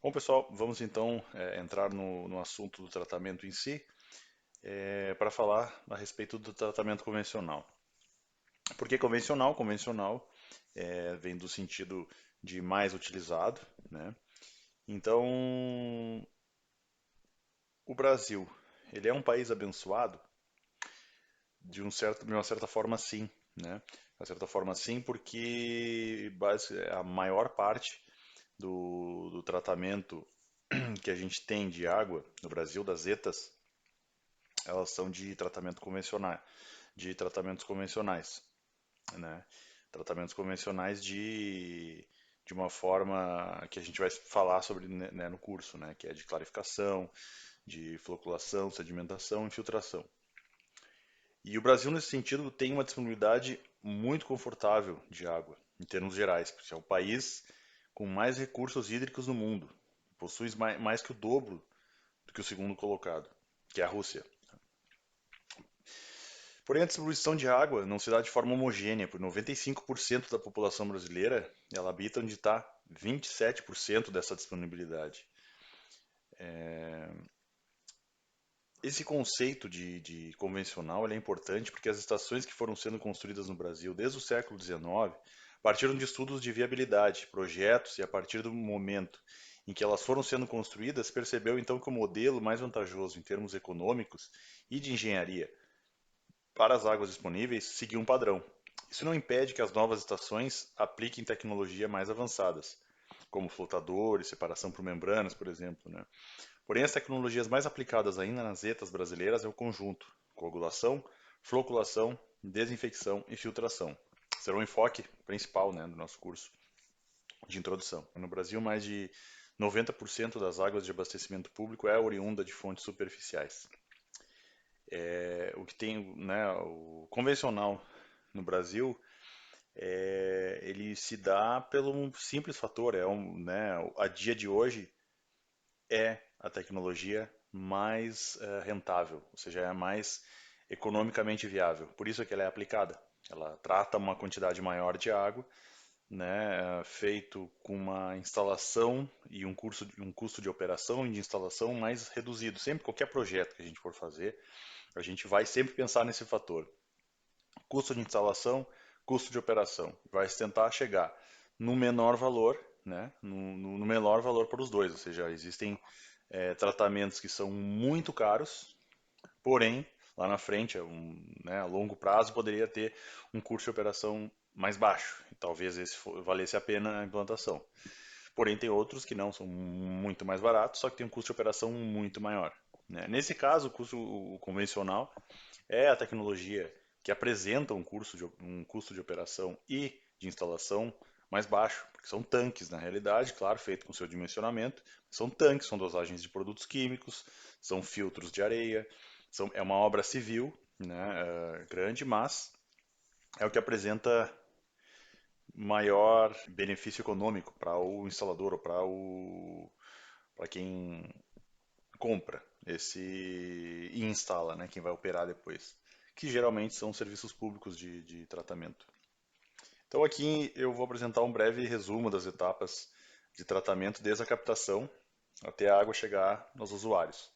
Bom, pessoal, vamos então entrar no assunto do tratamento em si, para falar a respeito do tratamento convencional. Por que convencional? Convencional vem do sentido de mais utilizado, né? Então, o Brasil, ele é um país abençoado de uma certa forma, sim, né? De uma certa forma, sim, porque a maior parte do tratamento que a gente tem de água no Brasil, das ETAs, elas são de tratamentos convencionais, né? Tratamentos convencionais de uma forma que a gente vai falar sobre, né, no curso, né? Que é de clarificação, de floculação, sedimentação e filtração. E o Brasil, nesse sentido, tem uma disponibilidade muito confortável de água, em termos gerais, porque é o país com mais recursos hídricos no mundo. Possui mais que o dobro do que o segundo colocado, que é a Rússia. Porém, a distribuição de água não se dá de forma homogênea, por 95% da população brasileira ela habita onde está 27% dessa disponibilidade. Esse conceito de convencional ele é importante porque as estações que foram sendo construídas no Brasil desde o século XIX partiram de estudos de viabilidade, projetos, e a partir do momento em que elas foram sendo construídas, percebeu então que o modelo mais vantajoso em termos econômicos e de engenharia para as águas disponíveis seguia um padrão. Isso não impede que as novas estações apliquem tecnologia mais avançadas, como flotadores, separação por membranas, por exemplo, né? Porém, as tecnologias mais aplicadas ainda nas ETAs brasileiras é o conjunto: coagulação, floculação, desinfecção e filtração. Será o enfoque principal, né, do nosso curso de introdução. No Brasil, mais de 90% das águas de abastecimento público é oriunda de fontes superficiais. O que tem, né, o convencional no Brasil, ele se dá pelo um simples fator, né, a dia de hoje é a tecnologia mais rentável, ou seja, é a mais economicamente viável. Por isso é que ela é aplicada. Ela trata uma quantidade maior de água, né, feito com uma instalação e um custo de operação e de instalação mais reduzido. Sempre qualquer projeto que a gente for fazer, a gente vai sempre pensar nesse fator: custo de instalação, custo de operação. Vai se tentar chegar no menor valor, né, no menor valor para os dois. Ou seja, existem tratamentos que são muito caros, porém, lá na frente, né, a longo prazo, poderia ter um custo de operação mais baixo. E talvez esse valesse a pena a implantação. Porém, tem outros que não, são muito mais baratos, só que tem um custo de operação muito maior, né? Nesse caso, o convencional é a tecnologia que apresenta um custo de operação e de instalação mais baixo, porque são tanques, na realidade, claro, feito com seu dimensionamento, são tanques, são dosagens de produtos químicos, são filtros de areia, é uma obra civil, né, grande, mas é o que apresenta maior benefício econômico para o instalador ou para quem compra esse e instala, né, quem vai operar depois, que geralmente são serviços públicos de tratamento. Então aqui eu vou apresentar um breve resumo das etapas de tratamento desde a captação até a água chegar nos usuários.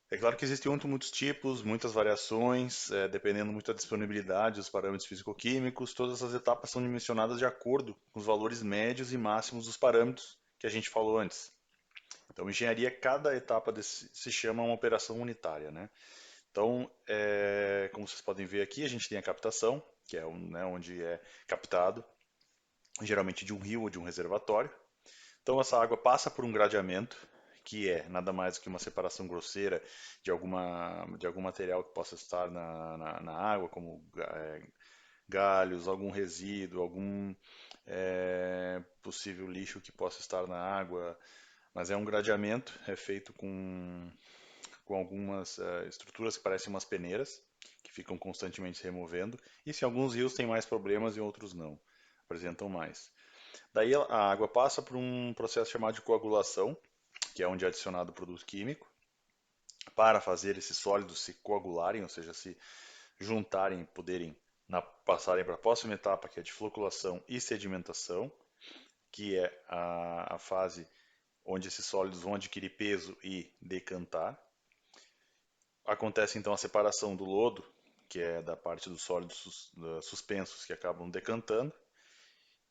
É claro que existem muitos tipos, muitas variações, dependendo muito da disponibilidade dos parâmetros físico-químicos. Todas as etapas são dimensionadas de acordo com os valores médios e máximos dos parâmetros que a gente falou antes. Então, engenharia, cada etapa se chama uma operação unitária, né? Então, como vocês podem ver aqui, a gente tem a captação, que é né, onde é captado, geralmente de um rio ou de um reservatório. Então, essa água passa por um gradeamento, que é nada mais do que uma separação grosseira de algum material que possa estar na água, como galhos, algum resíduo, algum possível lixo que possa estar na água. Mas é um gradeamento, é feito com algumas estruturas que parecem umas peneiras, que ficam constantemente se removendo. E se alguns rios têm mais problemas e outros não, apresentam mais. Daí a água passa por um processo chamado de coagulação, que é onde é adicionado o produto químico, para fazer esses sólidos se coagularem, ou seja, se juntarem e poderem passarem para a próxima etapa, que é de floculação e sedimentação, que é a fase onde esses sólidos vão adquirir peso e decantar. Acontece então a separação do lodo, que é da parte dos sólidos suspensos que acabam decantando,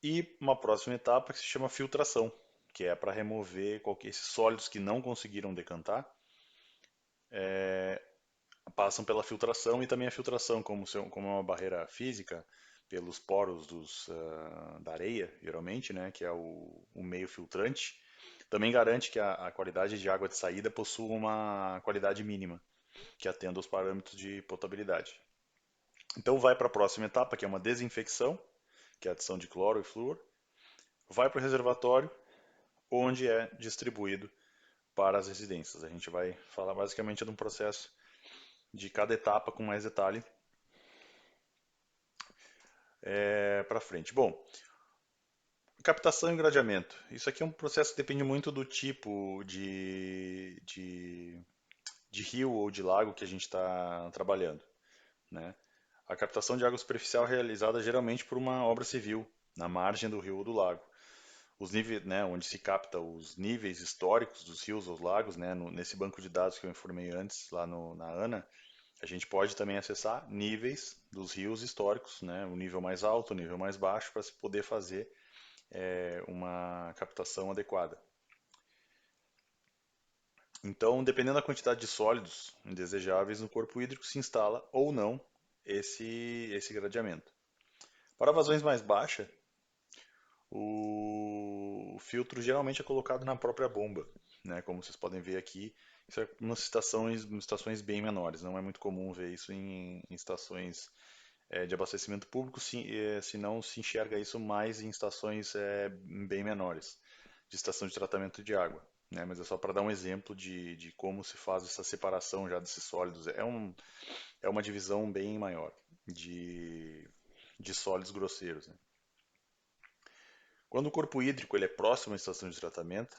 e uma próxima etapa que se chama filtração, que é para remover esses sólidos que não conseguiram decantar, passam pela filtração e também a filtração, como é uma barreira física, pelos poros da areia, geralmente, né, que é o meio filtrante, também garante que a qualidade de água de saída possua uma qualidade mínima, que atenda aos parâmetros de potabilidade. Então vai para a próxima etapa, que é uma desinfecção, que é a adição de cloro e flúor, vai para o reservatório, onde é distribuído para as residências. A gente vai falar basicamente de um processo de cada etapa com mais detalhe para frente. Bom, captação e gradeamento. Isso aqui é um processo que depende muito do tipo de rio ou de lago que a gente está trabalhando, né? A captação de água superficial é realizada geralmente por uma obra civil na margem do rio ou do lago. Os níveis, né, onde se capta os níveis históricos dos rios ou lagos, né, nesse banco de dados que eu informei antes lá na ANA, a gente pode também acessar níveis dos rios históricos, né, o nível mais alto, o nível mais baixo, para se poder fazer uma captação adequada. Então, dependendo da quantidade de sólidos indesejáveis no corpo hídrico, se instala ou não esse gradeamento. Para vazões mais baixas, o filtro geralmente é colocado na própria bomba, né? Como vocês podem ver aqui, isso é em estações bem menores. Não é muito comum ver isso em estações de abastecimento público, se não se enxerga isso mais em estações bem menores, de estação de tratamento de água. Né? Mas é só para dar um exemplo de como se faz essa separação já desses sólidos. É uma divisão bem maior de sólidos grosseiros. Né? Quando o corpo hídrico ele é próximo à estação de tratamento,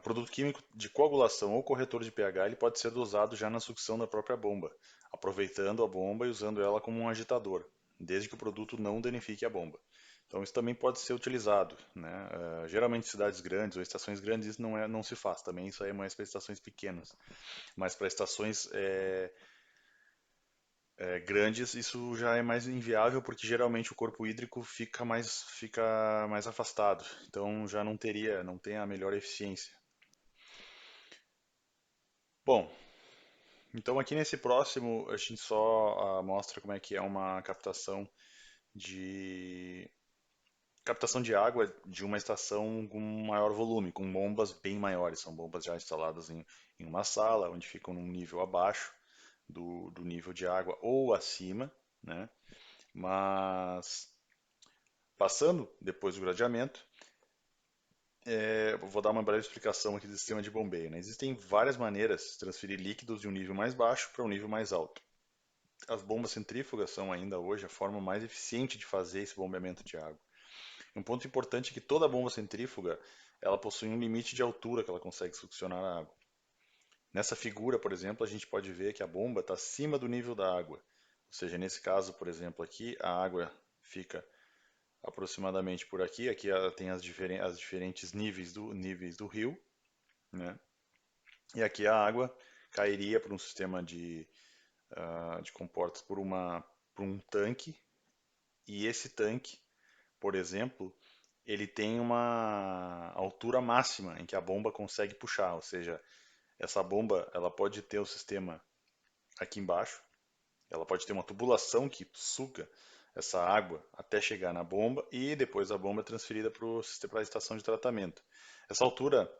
produto químico de coagulação ou corretor de pH ele pode ser dosado já na sucção da própria bomba, aproveitando a bomba e usando ela como um agitador, desde que o produto não danifique a bomba. Então isso também pode ser utilizado, né? Geralmente em cidades grandes ou estações grandes isso não se faz, também isso aí é mais para estações pequenas, mas para estações grandes isso já é mais inviável porque geralmente o corpo hídrico fica mais afastado, então já não tem a melhor eficiência. Bom, então aqui nesse próximo a gente só mostra como é que é uma de captação de água de uma estação com maior volume, com bombas bem maiores. São bombas já instaladas em uma sala, onde ficam num nível abaixo do nível de água ou acima, né? Mas passando depois do gradeamento, eu vou dar uma breve explicação aqui do sistema de bombeio. Né? Existem várias maneiras de transferir líquidos de um nível mais baixo para um nível mais alto. As bombas centrífugas são ainda hoje a forma mais eficiente de fazer esse bombeamento de água. Um ponto importante é que toda bomba centrífuga ela possui um limite de altura que ela consegue succionar a água. Nessa figura, por exemplo, a gente pode ver que a bomba está acima do nível da água. Ou seja, nesse caso, por exemplo, aqui a água fica aproximadamente por aqui. Aqui ela tem as diferentes níveis do rio, né? E aqui a água cairia para um sistema de comportas por um tanque. E esse tanque, por exemplo, ele tem uma altura máxima em que a bomba consegue puxar, ou seja, essa bomba ela pode ter o sistema aqui embaixo, ela pode ter uma tubulação que suga essa água até chegar na bomba e depois a bomba é transferida para a estação de tratamento. Essa altura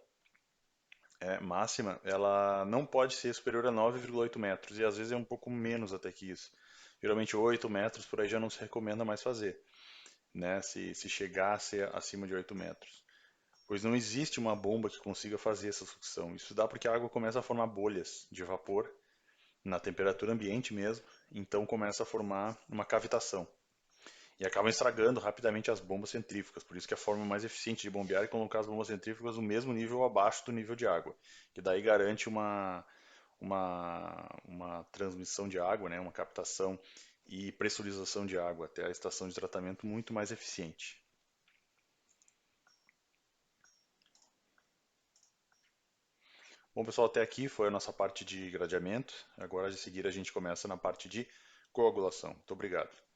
máxima, ela não pode ser superior a 9,8 metros e às vezes é um pouco menos até que isso. Geralmente 8 metros por aí já não se recomenda mais fazer, né? Se chegar a ser acima de 8 metros. Pois não existe uma bomba que consiga fazer essa sucção. Isso dá porque a água começa a formar bolhas de vapor na temperatura ambiente mesmo, então começa a formar uma cavitação. E acabam estragando rapidamente as bombas centrífugas. Por isso que a forma mais eficiente de bombear é colocar as bombas centrífugas no mesmo nível abaixo do nível de água, que daí garante uma transmissão de água, né, uma captação e pressurização de água até a estação de tratamento muito mais eficiente. Bom, pessoal, até aqui foi a nossa parte de gradeamento. Agora, de seguir, a gente começa na parte de coagulação. Muito obrigado.